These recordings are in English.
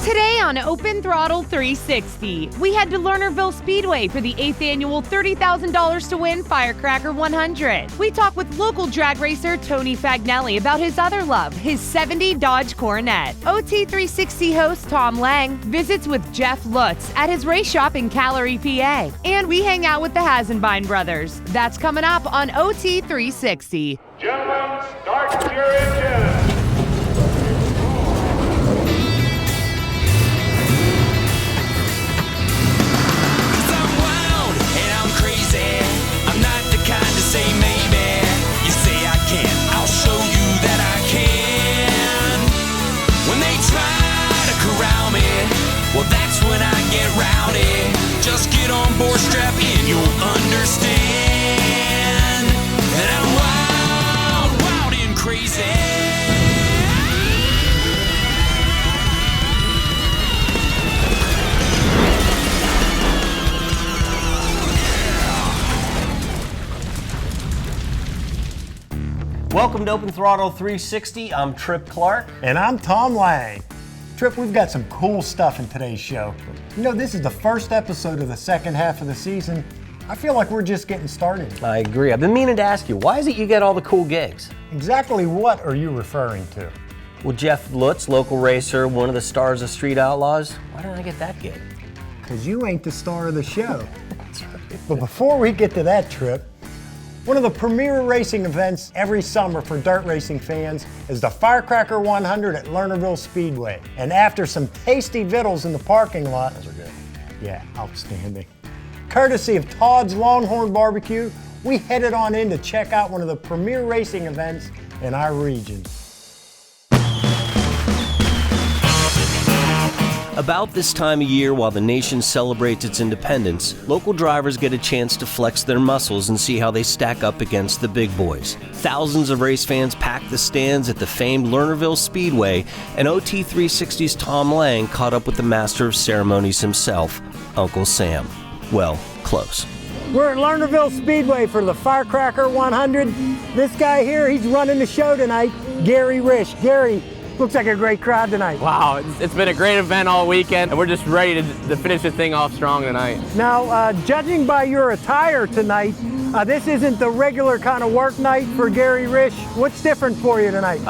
Today on Open Throttle 360, we head to Lernerville Speedway for the 8th annual $30,000 to win Firecracker 100. We talk with local drag racer Tony Fagnelli about his other love, his 70 Dodge Coronet. OT360 host Tom Lang visits with Jeff Lutz at his race shop in Callery, PA. And we hang out with the Hasins brothers. That's coming up on OT360. Gentlemen, start your engines. Say maybe, you say I can't, I'll show you that I can. When they try to corral me, well that's when I get rowdy. Just get on board, strap in, you'll understand that I'm wild, wild and crazy. Welcome to Open Throttle 360. I'm Trip Clark. And I'm Tom Lang. Trip, we've got some cool stuff in today's show. You know, this is the first episode of the second half of the season. I feel like we're just getting started. I agree. I've been meaning to ask you, why is it you get all the cool gigs? Exactly what are you referring to? Well, Jeff Lutz, local racer, one of the stars of Street Outlaws. Why didn't I get that gig? Because you ain't the star of the show. That's right. But before we get to that, Trip, one of the premier racing events every summer for dirt racing fans is the Firecracker 100 at Lernerville Speedway. And after some tasty vittles in the parking lot, Those are good. Yeah, outstanding. Courtesy of Todd's Longhorn Barbecue, we headed on in to check out one of the premier racing events in our region. About this time of year, while the nation celebrates its independence, local drivers get a chance to flex their muscles and see how they stack up against the big boys. Thousands of race fans pack the stands at the famed Lernerville Speedway, and OT360's Tom Lang caught up with the master of ceremonies himself, Uncle Sam. Well, close. We're at Lernerville Speedway for the Firecracker 100. This guy here, he's running the show tonight, Gary Risch. Gary, looks like a great crowd tonight. Wow, it's been a great event all weekend, and we're just ready to finish this thing off strong tonight. Now, judging by your attire tonight, this isn't the regular kind of work night for Gary Risch. What's different for you tonight?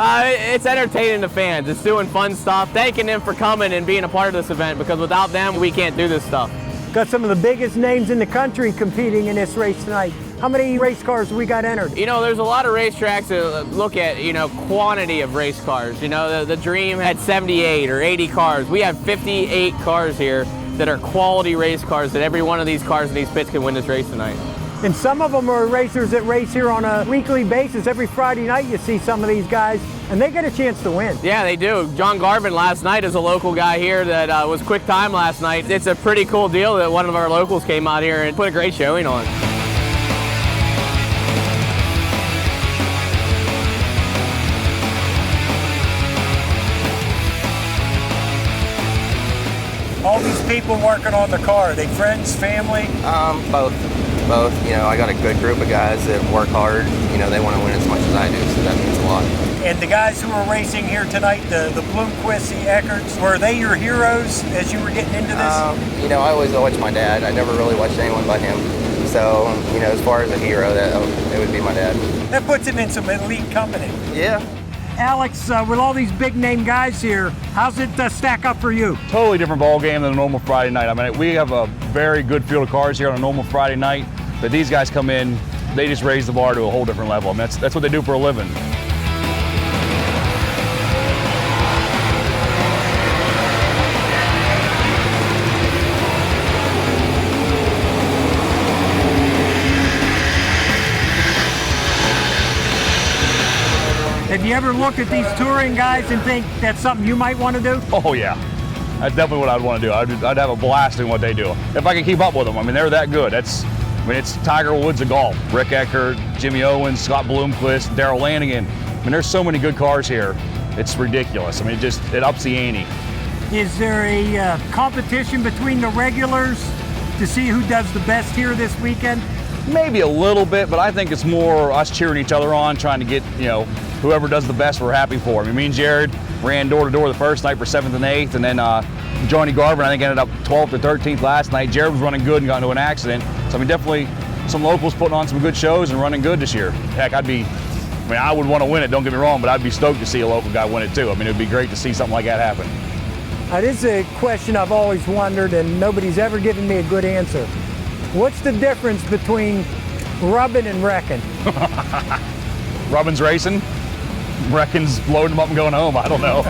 It's entertaining the fans. It's doing fun stuff, thanking them for coming and being a part of this event, because without them, we can't do this stuff. Got some of the biggest names in the country competing in this race tonight. How many race cars we got entered? You know, there's a lot of racetracks that look at, quantity of race cars. You know, the Dream had 78 or 80 cars. We have 58 cars here that are quality race cars, that every one of these cars in these pits can win this race tonight. And some of them are racers that race here on a weekly basis. Every Friday night you see some of these guys, and they get a chance to win. Yeah, they do. John Garvin last night is a local guy here that was quick time last night. It's a pretty cool deal that one of our locals came out here and put a great showing on. All these people working on the car, are they friends, family? Both. You know, I got a good group of guys that work hard. You know, they want to win as much as I do, so that means a lot. And the guys who are racing here tonight, the Bloomquists, the Eckerts, were they your heroes as you were getting into this? You know, I always watched my dad. I never really watched anyone but him. So, you know, as far as a hero, it would be my dad. That puts him in some elite company. Yeah. Alex, with all these big name guys here, how's it stack up for you? Totally different ball game than a normal Friday night. I mean, we have a very good field of cars here on a normal Friday night, but these guys come in, they just raise the bar to a whole different level. I mean, that's what they do for a living. Have you ever looked at these touring guys and think that's something you might want to do? Oh yeah, that's definitely what I'd want to do. I'd have a blast in what they do. If I could keep up with them, I mean, they're that good. It's Tiger Woods of golf. Rick Eckert, Jimmy Owens, Scott Bloomquist, Darrell Lanigan. I mean, there's so many good cars here. It's ridiculous. I mean, it ups the ante. Is there a competition between the regulars to see who does the best here this weekend? Maybe a little bit, but I think it's more us cheering each other on, trying to get, whoever does the best, we're happy for. I mean, me and Jared, ran door to door the first night for 7th and 8th, and then Johnny Garvin, I think, ended up 12th or 13th last night. Jared was running good and got into an accident. So I mean, definitely some locals putting on some good shows and running good this year. Heck, I would want to win it, don't get me wrong, but I'd be stoked to see a local guy win it too. I mean, it would be great to see something like that happen. This is a question I've always wondered, and nobody's ever given me a good answer. What's the difference between rubbing and wrecking? Rubbin's racing, wrecking's loading them up and going home. I don't know.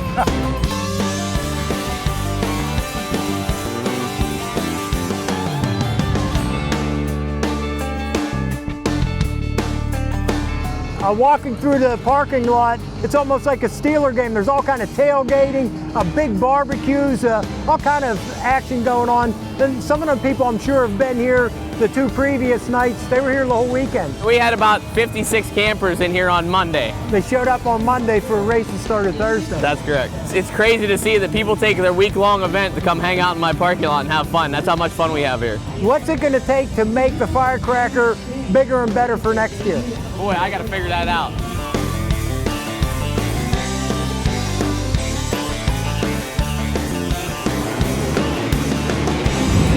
Walking through the parking lot, it's almost like a Steeler game. There's all kind of tailgating, big barbecues, all kind of action going on. And some of the people I'm sure have been here the 2 previous nights. They were here the whole weekend. We had about 56 campers in here on Monday. They showed up on Monday for a race that started Thursday. That's correct. It's crazy to see that people take their week-long event to come hang out in my parking lot and have fun. That's how much fun we have here. What's it going to take to make the Firecracker bigger and better for next year? Boy, I got to figure that out.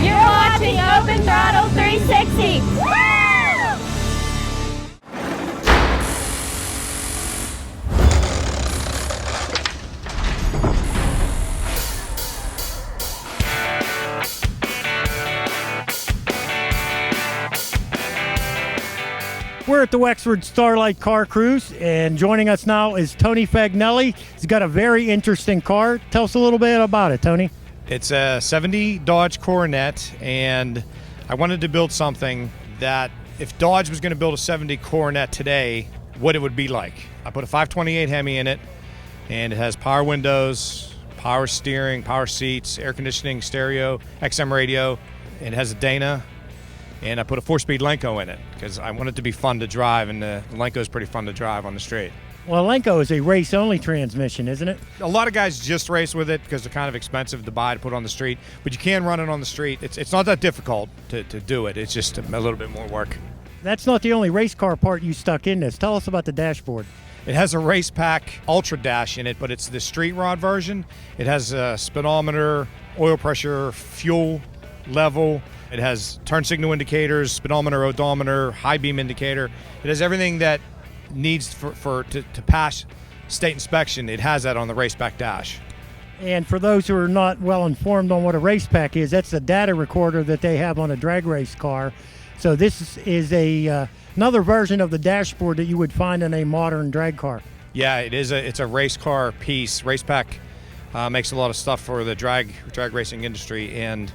You're watching Open Throttle 360. Woo! We're at the Wexford Starlight Car Cruise, and joining us now is Tony Fagnelli. He's got a very interesting car. Tell us a little bit about it, Tony. It's a 70 Dodge Coronet, and I wanted to build something that if Dodge was going to build a 70 Coronet today, what it would be like. I put a 528 Hemi in it, and it has power windows, power steering, power seats, air conditioning, stereo, XM radio. It has a Dana. And I put a 4-speed Lenko in it because I want it to be fun to drive, and the Lenko is pretty fun to drive on the straight. Well, Lenko is a race-only transmission, isn't it? A lot of guys just race with it because they're kind of expensive to buy to put on the street, but you can run it on the street. It's not that difficult to do it. It's just a little bit more work. That's not the only race car part you stuck in this. Tell us about the dashboard. It has a Race Pack Ultra Dash in it, but it's the street rod version. It has a speedometer, oil pressure, fuel level. It has turn signal indicators, speedometer, odometer, high beam indicator. It has everything that needs to pass state inspection. It has that on the Race Pack Dash. And for those who are not well informed on what a Race Pack is, that's the data recorder that they have on a drag race car. So this is another version of the dashboard that you would find in a modern drag car. Yeah, it's a race car piece. Race Pack makes a lot of stuff for the drag racing industry, and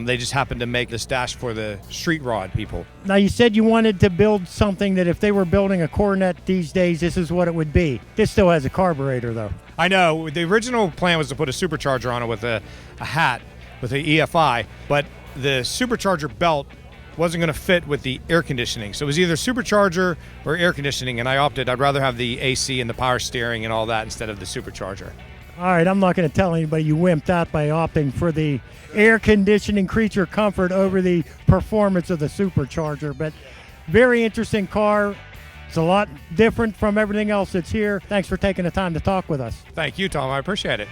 they just happened to make this dash for the street rod people. Now, you said you wanted to build something that if they were building a Coronet these days, this is what it would be. This still has a carburetor, though. I know. The original plan was to put a supercharger on it with a hat with an EFI, but the supercharger belt wasn't going to fit with the air conditioning. So it was either supercharger or air conditioning, and I'd rather have the AC and the power steering and all that instead of the supercharger. All right, I'm not going to tell anybody you wimped out by opting for the air conditioning creature comfort over the performance of the supercharger, but very interesting car. It's a lot different from everything else that's here. Thanks for taking the time to talk with us. Thank you, Tom. I appreciate it.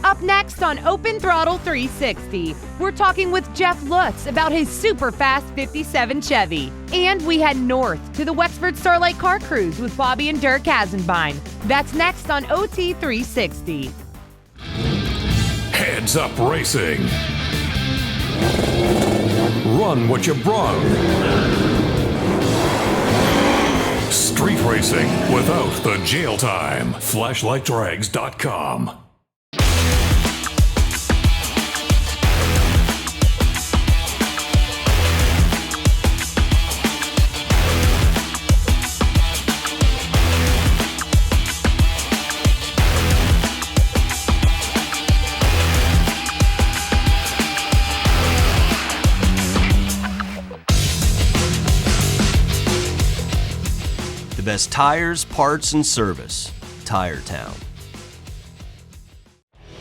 Up next on Open Throttle 360, we're talking with Jeff Lutz about his super fast 57 Chevy. And we head north to the Wexford Starlight Car Cruise with Bobby and Dirk Hasenbein. That's next on OT360. Heads Up Racing. Run what you brung. Street racing without the jail time. FlashlightDrags.com. The best tires, parts, and service. Tire Town.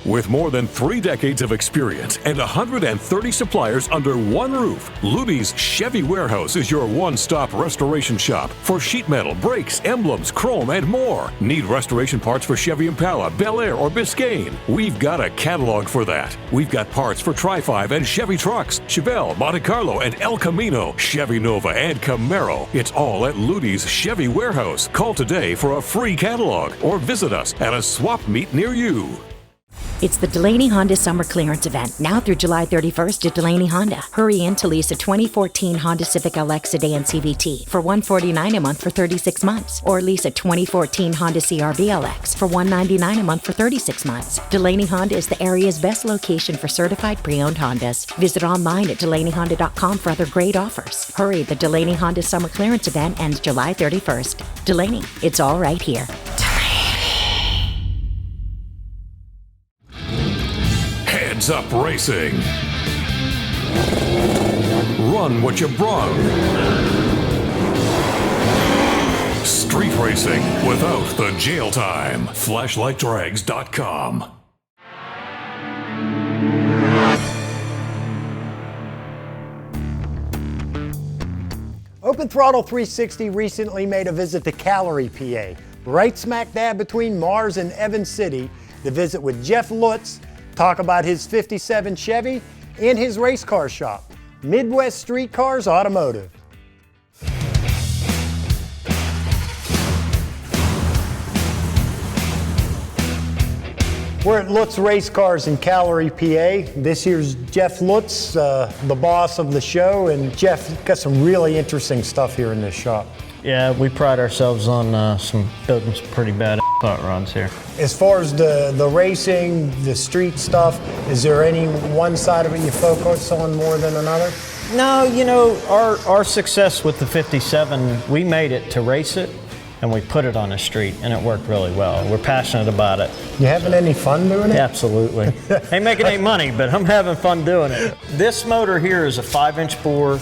With more than 3 decades of experience and 130 suppliers under one roof, Ludy's Chevy Warehouse is your one-stop restoration shop for sheet metal, brakes, emblems, chrome, and more. Need restoration parts for Chevy Impala, Bel Air, or Biscayne? We've got a catalog for that. We've got parts for Tri-5 and Chevy trucks, Chevelle, Monte Carlo, and El Camino, Chevy Nova, and Camaro. It's all at Ludy's Chevy Warehouse. Call today for a free catalog or visit us at a swap meet near you. It's the Delaney Honda Summer Clearance Event, now through July 31st at Delaney Honda. Hurry in to lease a 2014 Honda Civic LX Sedan CVT for $149 a month for 36 months, or lease a 2014 Honda CR-V LX for $199 a month for 36 months. Delaney Honda is the area's best location for certified pre-owned Hondas. Visit online at DelaneyHonda.com for other great offers. Hurry, the Delaney Honda Summer Clearance Event ends July 31st. Delaney, it's all right here. Heads Up Racing. Run what you brung. Street racing without the jail time. FlashlightDrags.com. Open Throttle 360 recently made a visit to Callery, PA, right smack dab between Mars and Evans City, to visit with Jeff Lutz, talk about his 57 Chevy and his race car shop, Midwest Street Cars Automotive. We're at Lutz Race Cars in Callery, PA. This here's Jeff Lutz, the boss of the show, and Jeff, got some really interesting stuff here in this shop. Yeah, we pride ourselves on building some pretty bad hot rods here. As far as the racing, the street stuff, is there any one side of it you focus on more than another? No, you know, our success with the 57, we made it to race it, and we put it on the street, and it worked really well. We're passionate about it. You having any fun doing it? Absolutely. Ain't making any money, but I'm having fun doing it. This motor here is a 5-inch bore,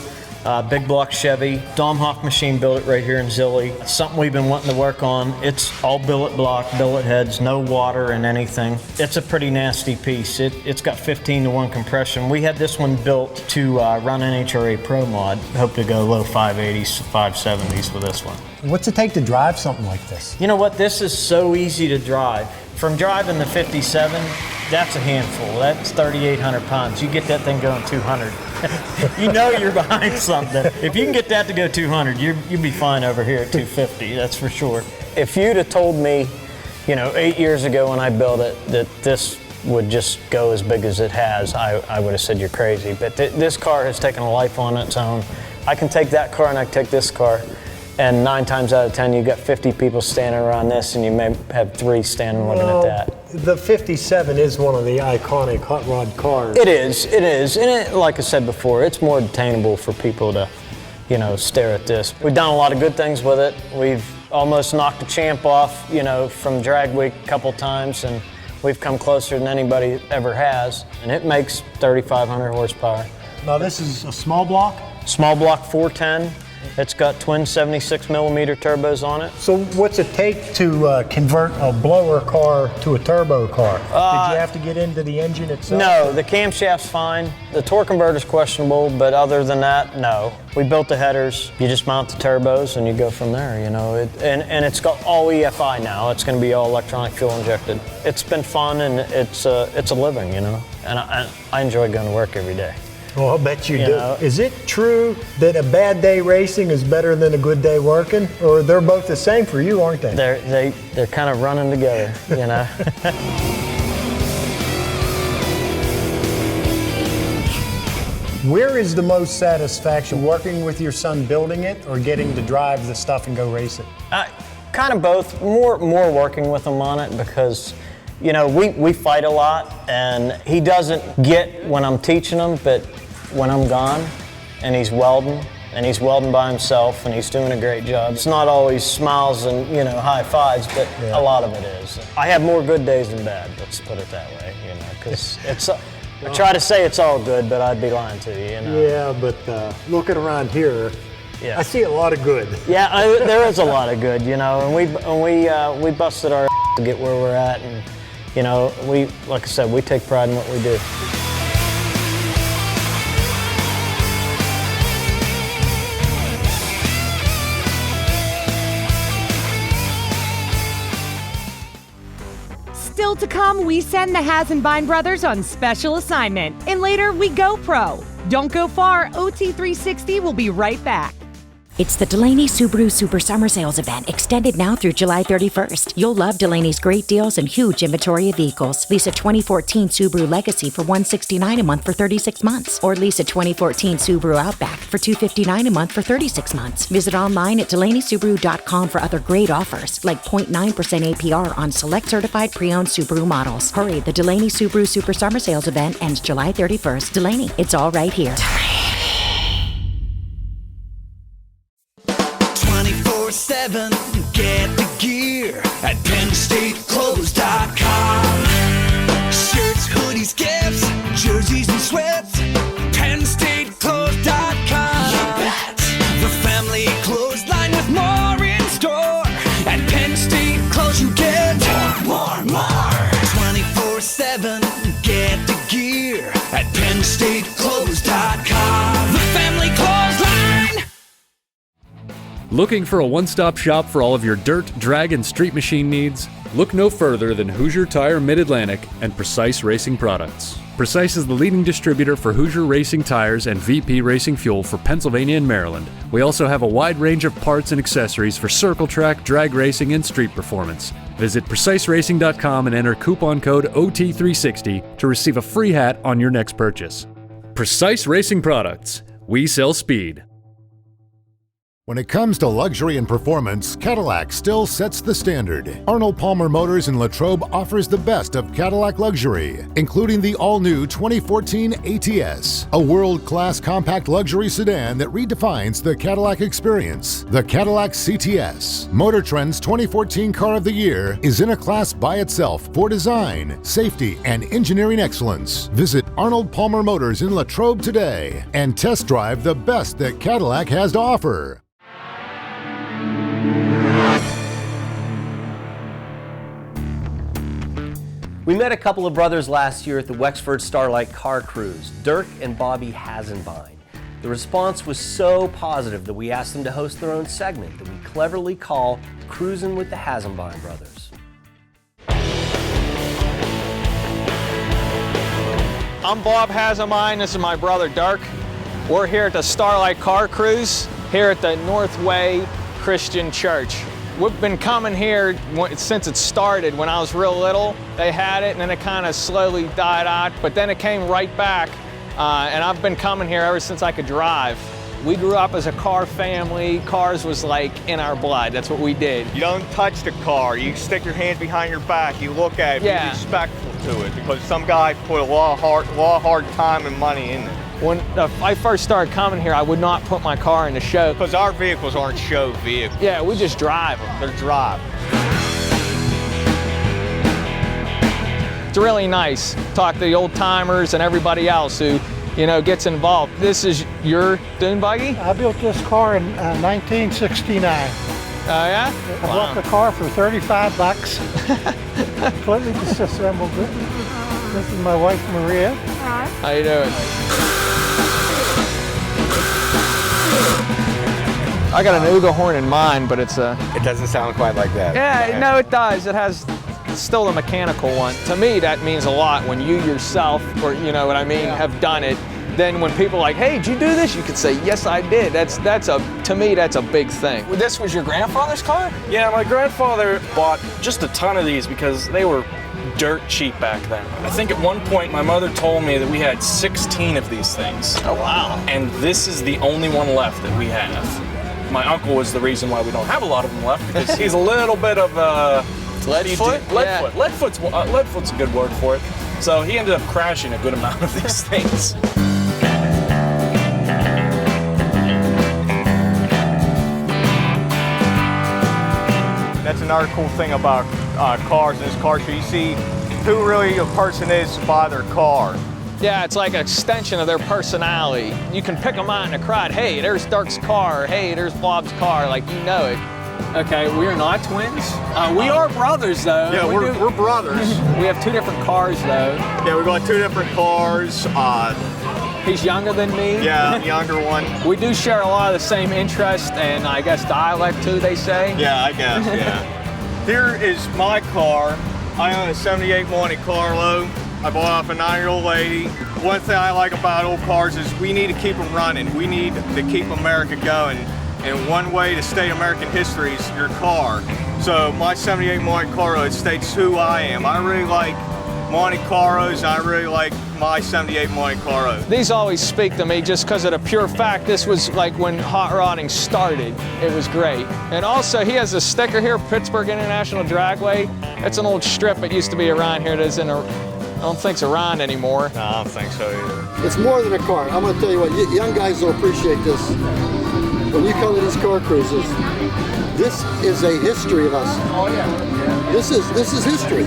big block Chevy. Domhoff machine built it right here in Zilly. It's something we've been wanting to work on. It's all billet block, billet heads, no water in anything. It's a pretty nasty piece. It's got 15-to-1 compression. We had this one built to run NHRA Pro Mod. Hope to go low 580s, 570s with this one. What's it take to drive something like this? You know what? This is so easy to drive. From driving the 57, that's a handful. That's 3,800 pounds. You get that thing going 200. You know you're behind something. If you can get that to go 200, you'd be fine over here at 250, that's for sure. If you'd have told me, 8 years ago when I built it, that this would just go as big as it has, I would have said you're crazy. But this car has taken a life on its own. I can take that car and I can take this car, and 9 times out of 10, you've got 50 people standing around this, and you may have 3 standing looking at that. The 57 is one of the iconic hot rod cars. It is. And like I said before, it's more attainable for people to, stare at this. We've done a lot of good things with it. We've almost knocked the champ off, from drag week a couple times, and we've come closer than anybody ever has, and it makes 3,500 horsepower. Now this is a small block? Small block 410. It's got twin 76mm turbos on it. So what's it take to convert a blower car to a turbo car? Did you have to get into the engine itself? No, the camshaft's fine. The torque converter's questionable, but other than that, no. We built the headers. You just mount the turbos and you go from there, and it's got all EFI now. It's going to be all electronic fuel injected. It's been fun, and it's a living, and I enjoy going to work every day. Well, I'll bet you do. Is it true that a bad day racing is better than a good day working? Or they're both the same for you, aren't they? They're kind of running together, Where is the most satisfaction, working with your son building it or getting to drive the stuff and go race it? Kind of both. More working with him on it because, we fight a lot, and he doesn't get when I'm teaching him, but when I'm gone and he's welding by himself, and he's doing a great job. It's not always smiles and, high fives, but a lot of it is. I have more good days than bad, let's put it that way, because I try to say it's all good, but I'd be lying to you, Yeah, but looking around here, I see a lot of good. Yeah, there is a lot of good, and we busted our to get where we're at, and You know, like I said, we take pride in what we do. Still to come, we send the Hasins brothers on special assignment. And later, we go pro. Don't go far, OT360 will be right back. It's the Delaney Subaru Super Summer Sales event, extended now through July 31st. You'll love Delaney's great deals and huge inventory of vehicles. Lease a 2014 Subaru Legacy for $169 a month for 36 months. Or lease a 2014 Subaru Outback for $259 a month for 36 months. Visit online at DelaneySubaru.com for other great offers, like 0.9% APR on select certified pre-owned Subaru models. Hurry, the Delaney Subaru Super Summer Sales event ends July 31st. Delaney, it's all right here. 24/7, get the gear at PennStateClothes.com. Shirts, hoodies, gifts, jerseys, and sweats. PennStateClothes.com. You bet. The family clothes line with more in store. At Penn State Clothes, you get more. 24/7, get the gear at PennStateClothes.com. The family clothes line. Looking for a one-stop shop for all of your dirt, drag, and street machine needs? Look no further than Hoosier Tire Mid-Atlantic and Precise Racing Products. Precise is the leading distributor for Hoosier Racing tires and VP Racing fuel for Pennsylvania and Maryland. We also have a wide range of parts and accessories for circle track, drag racing, and street performance. Visit PreciseRacing.com and enter coupon code OT360 to receive a free hat on your next purchase. Precise Racing Products. We sell speed. When it comes to luxury and performance, Cadillac still sets the standard. Arnold Palmer Motors in Latrobe offers the best of Cadillac luxury, including the all-new 2014 ATS, a world-class compact luxury sedan that redefines the Cadillac experience. The Cadillac CTS, Motor Trend's 2014 Car of the Year, is in a class by itself for design, safety, and engineering excellence. Visit Arnold Palmer Motors in Latrobe today and test drive the best that Cadillac has to offer. We met a couple of brothers last year at the Wexford Starlight Car Cruise, Dirk and Bobby Hasins. The response was so positive that we asked them to host their own segment that we cleverly call Cruisin' with the Hasins Brothers. I'm Bob Hasins. This is my brother Dirk. We're here at the Starlight Car Cruise here at the Northway Christian Church. We've been coming here since it started. When I was real little, they had it, and then it kind of slowly died out, but then it came right back, and I've been coming here ever since I could drive. We grew up as a car family. Cars was like in our blood. That's what we did. You don't touch the car. You stick your hands behind your back. You look at it, be respectful to it, because some guy put a lot of hard time and money in it. When I first started coming here, I would not put my car in the show. Because our vehicles aren't show vehicles. Yeah, we just drive them. They're drive. It's really nice. Talk to the old timers and everybody else who, you know, gets involved. This is your dune buggy? I built this car in 1969. Oh yeah? I bought the car for $35. Completely disassembled it. This is my wife Maria. Hi. How you doing? I got an Uga horn in mine, but it's a... It doesn't sound quite like that. Yeah, no, it does. It has still the mechanical one. To me, that means a lot when you yourself, or you know what I mean, have done it. Then when people are like, hey, did you do this? You could say, yes, I did. To me, that's a big thing. This was your grandfather's car? Yeah, my grandfather bought just a ton of these because they were dirt cheap back then. I think at one point my mother told me that we had 16 of these things. Oh, wow. And this is the only one left that we have. My uncle was the reason why we don't have a lot of them left, because he's a little bit of a... Leadfoot? Leadfoot's a good word for it. So he ended up crashing a good amount of these things. That's another cool thing about cars in this car show. You see who really a person is by their car. Yeah, it's like an extension of their personality. You can pick them out in a crowd. Hey, there's Dirk's car. Hey, there's Bob's car. Like, you know it. Okay, we are not twins. We are brothers, though. Yeah, we're brothers. We have 2 different cars, though. Yeah, we got 2 different cars. He's younger than me. Yeah, younger one. We do share a lot of the same interests and I guess dialect too, they say. Yeah, I guess, yeah. Here is my car. I own a 78 Monte Carlo. I bought off a 9-year-old lady. One thing I like about old cars is we need to keep them running. We need to keep America going. And one way to state American history is your car. So my 78 Monte Carlo, it states who I am. I really like Monte Carlos, and I really like my 78 Monte Carlo. These always speak to me just because of the pure fact this was like when hot rodding started. It was great. And also he has a sticker here, Pittsburgh International Dragway. It's an old strip that used to be around here that isn't I don't think it's around anymore. No, I don't think so either. It's more than a car. I'm going to tell you what, young guys will appreciate this. When you come to these car cruises, this is a history of us. Oh yeah. This is history.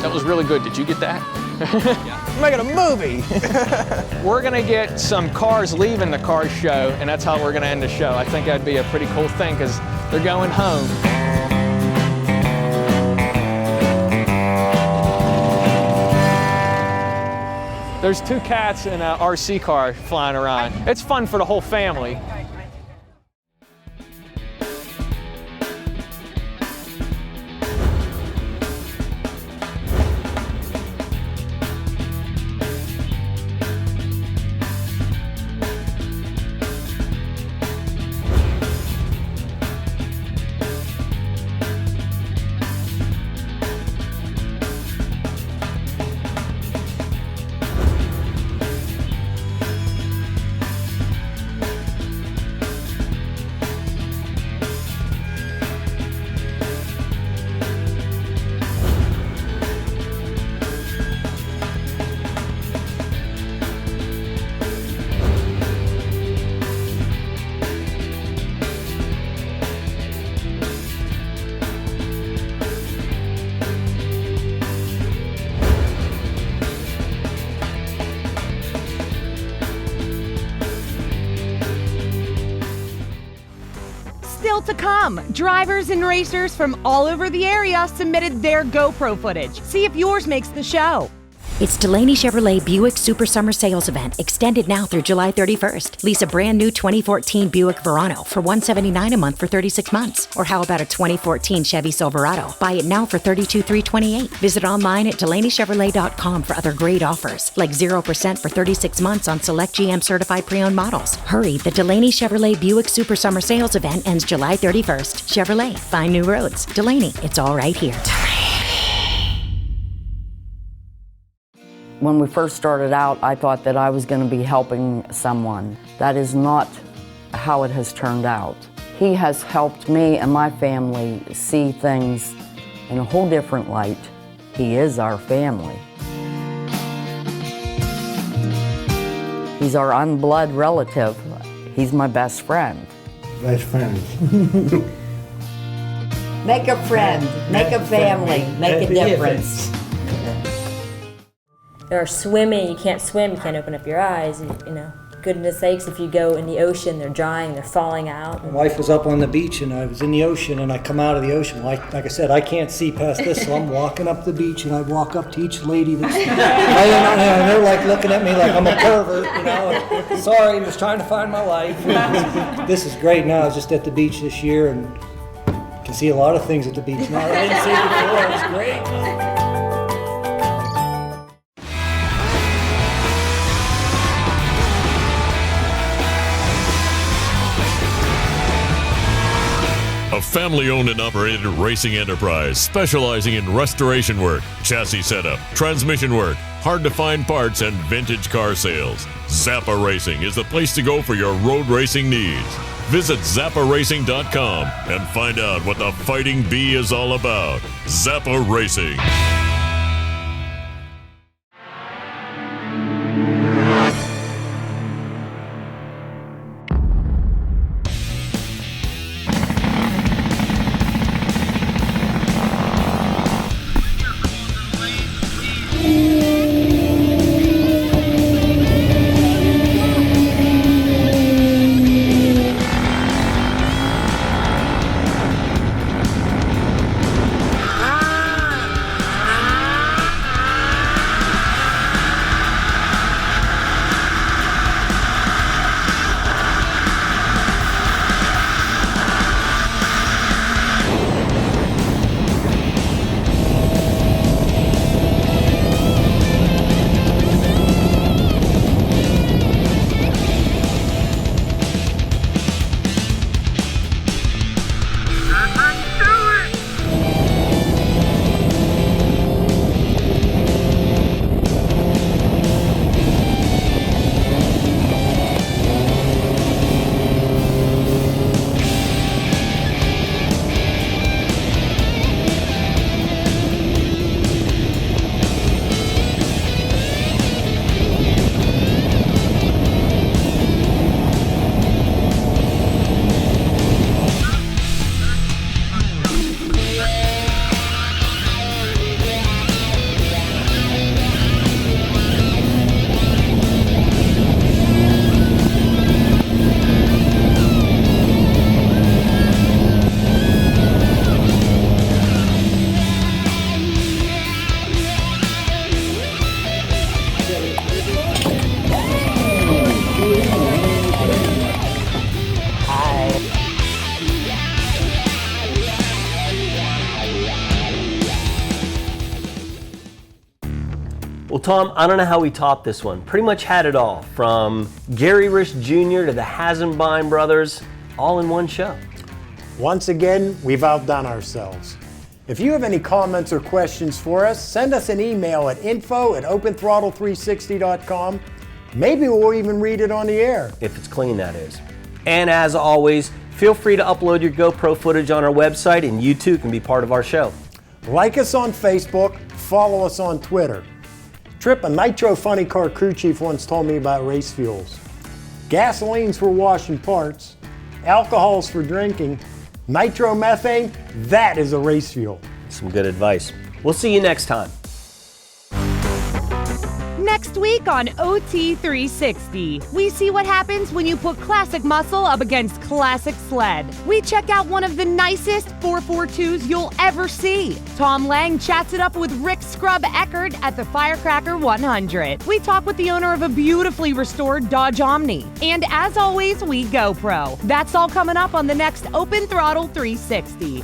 That was really good. Did you get that? Making a movie. We're gonna get some cars leaving the car show, and that's how we're gonna end the show. I think that'd be a pretty cool thing because they're going home. There's 2 cats in an RC car flying around. It's fun for the whole family. Still to come, drivers and racers from all over the area submitted their GoPro footage. See if yours makes the show. It's Delaney Chevrolet Buick Super Summer Sales Event, extended now through July 31st. Lease a brand new 2014 Buick Verano for $179 a month for 36 months. Or how about a 2014 Chevy Silverado? Buy it now for $32,328. Visit online at DelaneyChevrolet.com for other great offers, like 0% for 36 months on select GM certified pre-owned models. Hurry, the Delaney Chevrolet Buick Super Summer Sales Event ends July 31st. Chevrolet, find new roads. Delaney, it's all right here. When we first started out, I thought that I was going to be helping someone. That is not how it has turned out. He has helped me and my family see things in a whole different light. He is our family. He's our unblood relative. He's my best friend. Best friend. Make a friend, make a family, make a difference. Or swimming, you can't swim, you can't open up your eyes, you know. Goodness sakes, if you go in the ocean, they're drying, they're falling out. My wife was up on the beach and I was in the ocean and I come out of the ocean. Like I said, I can't see past this, so I'm walking up the beach and I walk up to each lady that's, and they're like looking at me like I'm a pervert, you know. Sorry, I'm just trying to find my life. This is great now. I was just at the beach this year and can see a lot of things at the beach now. I didn't see it before, it was great. A family-owned and operated racing enterprise specializing in restoration work, chassis setup, transmission work, hard-to-find parts, and vintage car sales. Zappa Racing is the place to go for your road racing needs. Visit ZappaRacing.com and find out what the Fighting Bee is all about. Zappa Racing. Well, Tom, I don't know how we topped this one. Pretty much had it all, from Gary Rich Jr. to the Hasins brothers, all in one show. Once again, we've outdone ourselves. If you have any comments or questions for us, send us an email at info@openthrottle360.com. Maybe we'll even read it on the air. If it's clean, that is. And as always, feel free to upload your GoPro footage on our website, and you too can be part of our show. Like us on Facebook, follow us on Twitter. Trip, a Nitro Funny Car crew chief once told me about race fuels. Gasoline's for washing parts, alcohol's for drinking, nitromethane, that is a race fuel. Some good advice. We'll see you next time. Next week on OT360, we see what happens when you put classic muscle up against classic sled. We check out one of the nicest 442s you'll ever see. Tom Lang chats it up with Rick Scrub Eckert at the Firecracker 100. We talk with the owner of a beautifully restored Dodge Omni. And as always, we GoPro. That's all coming up on the next Open Throttle 360.